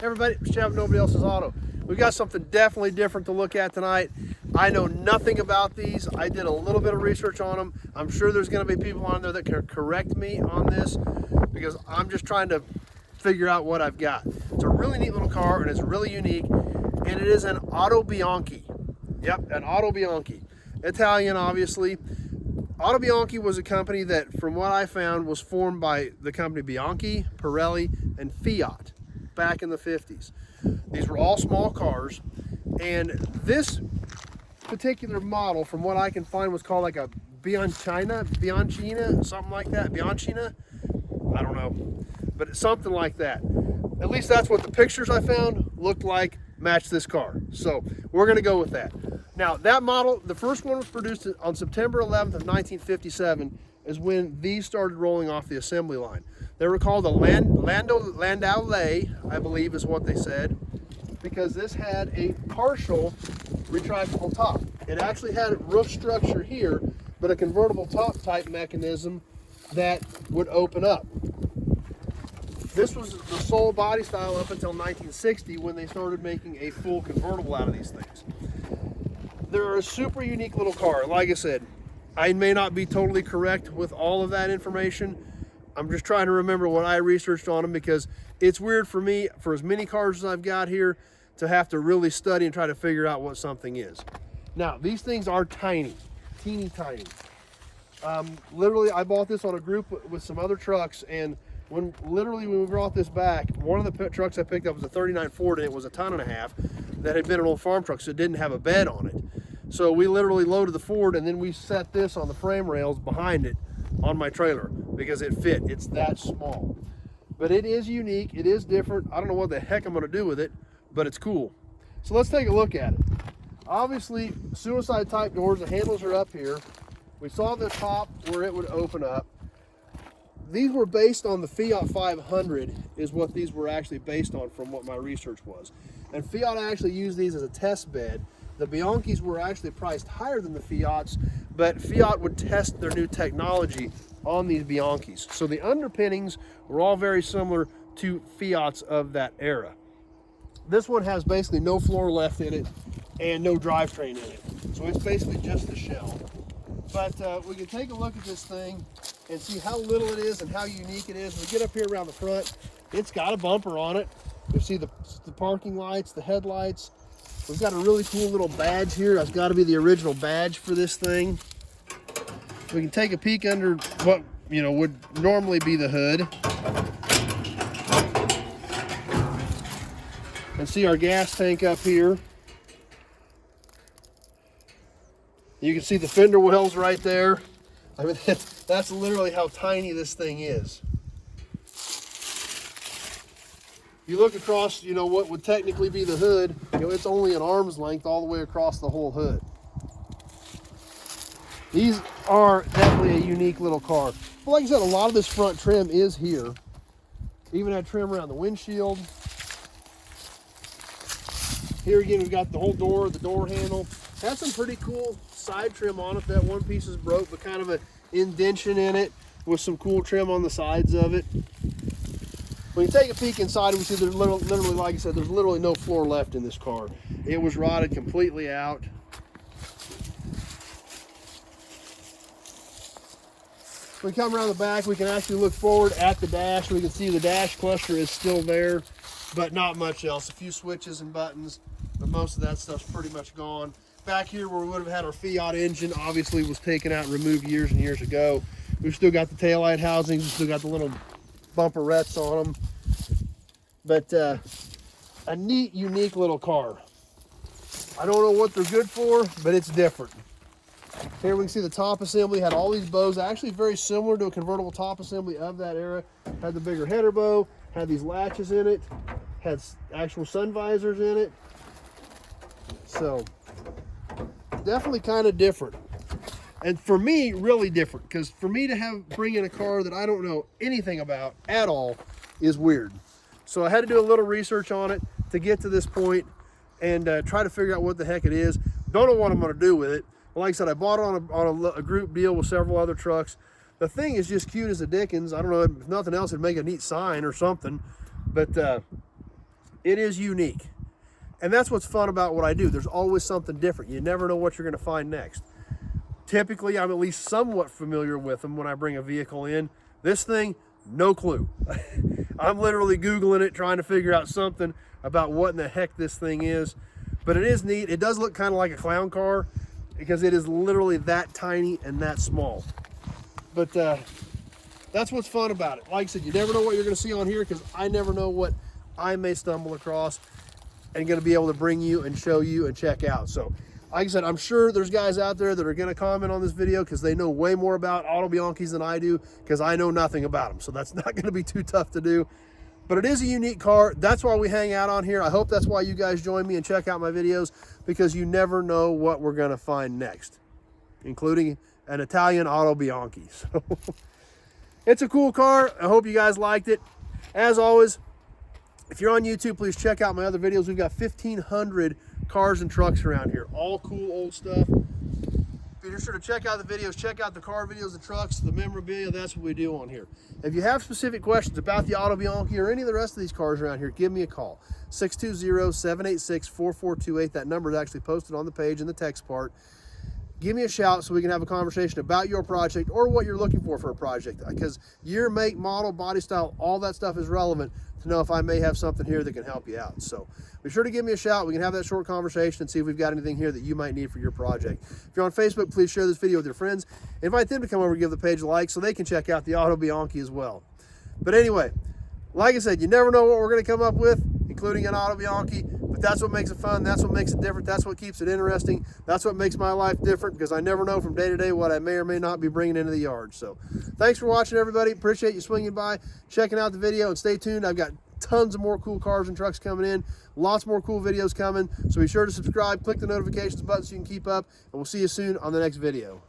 Everybody, Chef, Nobody Else's Auto. We've got something definitely different to look at tonight. I know nothing about these. I did a little bit of research on them. I'm sure there's going to be people on there that can correct me on this because I'm just trying to figure out what I've got. It's a really neat little car and it's really unique, and it is an Autobianchi. Yep, an Autobianchi. Italian, obviously. Autobianchi was a company that, from what I found, was formed by the company Bianchi, Pirelli, and Fiat back in the 50s. These were all small cars, and this particular model, from what I can find, was called like a Bianchina, something like that. Bianchina? I don't know, but it's something like that. At least that's what the pictures I found looked like, matched this car. So we're gonna go with that. Now that model, the first one was produced on September 11th of 1957, is when these started rolling off the assembly line. They were called a Landau Lay, I believe is what they said, because this had a partial retractable top. It actually had roof structure here, but a convertible top type mechanism that would open up. This was the sole body style up until 1960 when they started making a full convertible out of these things. They're a super unique little car. Like I said, I may not be totally correct with all of that information. I'm just trying to remember what I researched on them, because it's weird for me, for as many cars as I've got here, to have to really study and try to figure out what something is. Now, these things are tiny, teeny tiny. Literally, I bought this on a group with some other trucks, and when we brought this back, one of the trucks I picked up was a 39 Ford, and it was a 1.5 tons that had been an old farm truck, so it didn't have a bed on it. So we literally loaded the Ford, and then we set this on the frame rails behind it on my trailer because it fit. It's that small. But it is unique, it is different. I don't know what the heck I'm gonna do with it, but it's cool. So let's take a look at it. Obviously, suicide type doors, the handles are up here. We saw the top where it would open up. These were based on the Fiat 500 is what these were actually based on from what my research was. And Fiat actually used these as a test bed. The Bianchis were actually priced higher than the Fiats, but Fiat would test their new technology on these Bianchis. So the underpinnings were all very similar to Fiats of that era. This one has basically no floor left in it and no drivetrain in it. So it's basically just the shell. But we can take a look at this thing and see how little it is and how unique it is. We get up here around the front, it's got a bumper on it. You see the parking lights, the headlights. We've got a really cool little badge here. That's got to be the original badge for this thing. We can take a peek under what would normally be the hood and see our gas tank up here. You can see the fender wells right there. I mean, that's literally how tiny this thing is. You look across, what would technically be the hood, it's only an arm's length all the way across the whole hood. These are definitely a unique little car. But like I said, a lot of this front trim is here. Even had trim around the windshield. Here again, we've got the whole door, the door handle. Has some pretty cool side trim on it. That one piece is broke, but kind of an indentation in it with some cool trim on the sides of it. When you take a peek inside, we see there's literally, like I said, there's literally no floor left in this car. It was rotted completely out. When we come around the back, we can actually look forward at the dash. We can see the dash cluster is still there, but not much else. A few switches and buttons, but most of that stuff's pretty much gone. Back here where we would have had our Fiat engine, obviously was taken out and removed years and years ago. We've still got the taillight housings, we've still got the little bumperettes on them. But a neat, unique little car. I don't know what they're good for, but it's different. Here we can see the top assembly had all these bows, actually very similar to a convertible top assembly of that era. Had the bigger header bow, had these latches in it, had actual sun visors in it. So definitely kind of different. And for me, really different, because for me to bring in a car that I don't know anything about at all is weird. So I had to do a little research on it to get to this point and try to figure out what the heck it is. Don't know what I'm going to do with it. Like I said, I bought it on a group deal with several other trucks. The thing is just cute as a dickens. I don't know, if nothing else, it'd make a neat sign or something. But it is unique. And that's what's fun about what I do. There's always something different. You never know what you're going to find next. Typically, I'm at least somewhat familiar with them when I bring a vehicle in. This thing, no clue. I'm literally Googling it, trying to figure out something about what in the heck this thing is. But it is neat. It does look kind of like a clown car because it is literally that tiny and that small. But that's what's fun about it. Like I said, you never know what you're going to see on here because I never know what I may stumble across and going to be able to bring you and show you and check out. So like I said, I'm sure there's guys out there that are going to comment on this video because they know way more about Autobianchis than I do, because I know nothing about them. So that's not going to be too tough to do. But it is a unique car. That's why we hang out on here. I hope that's why you guys join me and check out my videos, because you never know what we're going to find next, including an Italian Autobianchi. So it's a cool car. I hope you guys liked it. As always, if you're on YouTube, please check out my other videos. We've got 1,500 cars and trucks around here, all cool old stuff. Be sure to check out the videos, check out the car videos, the trucks, the memorabilia. That's what we do on here. If you have specific questions about the Autobianchi or any of the rest of these cars around here, give me a call. 620-786-4428. That number is actually posted on the page in the text part. Give me a shout so we can have a conversation about your project or what you're looking for a project, because year, make, model, body style, all that stuff is relevant to know if I may have something here that can help you out. So be sure to give me a shout. We can have that short conversation and see if we've got anything here that you might need for your project. If you're on Facebook, please share this video with your friends. Invite them to come over and give the page a like so they can check out the Autobianchi as well. But anyway, like I said, you never know what we're going to come up with, including an Autobianchi, but that's what makes it fun. That's what makes it different. That's what keeps it interesting. That's what makes my life different, because I never know from day to day what I may or may not be bringing into the yard. So thanks for watching, everybody. Appreciate you swinging by, checking out the video, and stay tuned. I've got tons of more cool cars and trucks coming in, lots more cool videos coming. So be sure to subscribe, click the notifications button so you can keep up, and we'll see you soon on the next video.